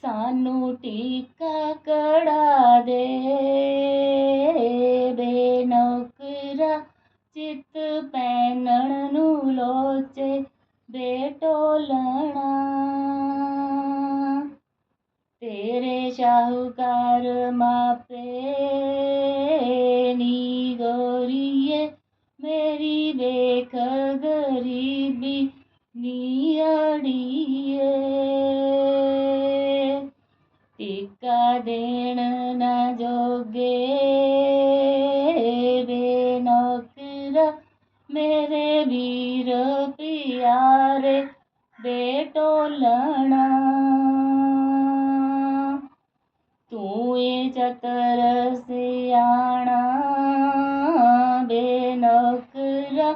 सानू टीका कड़ा दे बे नौकरा चित पैनण नू लोचे बे टोलणा। तेरे शाहूकार मापे नी गोरिए मेरी देख गरीबी नी अड़िए। टीका देण ना जोगे बे नौकरा मेरे वीर प्यारे बे टोलणा। तू ये चतर सियाणा बे नौकरा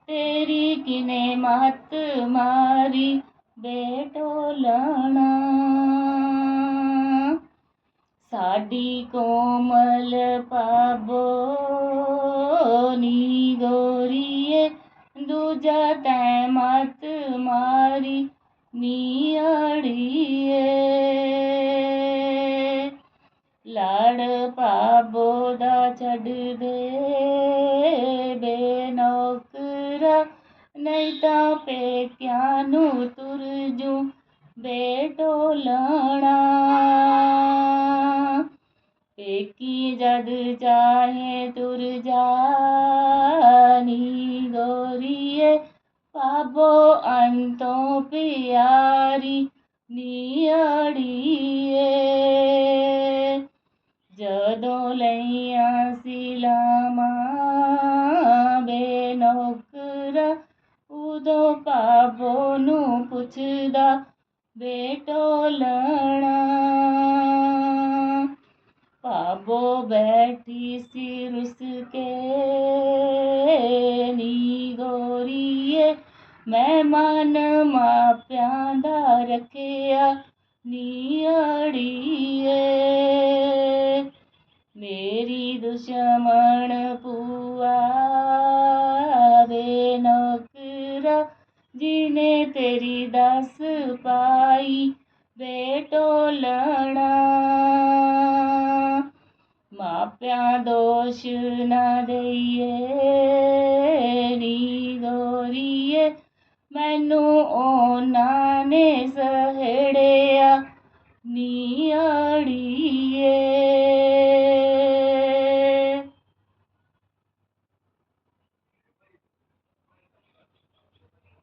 तेरी किने मत मारी बे टोलणा। साडी कोमल पाबो नी गोरिए दूजा तैं मत मारी नी अड़िए। लाड़ पाबो दा छड़ दे बे नौकरा नहीं तां पेक्यां नू तुर जूं बे टोलणा। पेकी जद चाहे तुर जा नी गोरिए पाबो अंतों प्यारी नी अड़िए। जदों लईयां सिलामा बे नौकरा उदों पाबो नू पुछदा बे टोलणा। पाबो बैठी सी रुस के नी गोरिए मेहमान माप्यां दा रखिया नी अड़िए। मेरी दुश्मन पुआ बे नौकरा जिने तेरी दस पाई बे टोलणा। माप्यां दोष न देइए नी गोरिए मैनू ओना ने सहेड़िया नी अड़िए।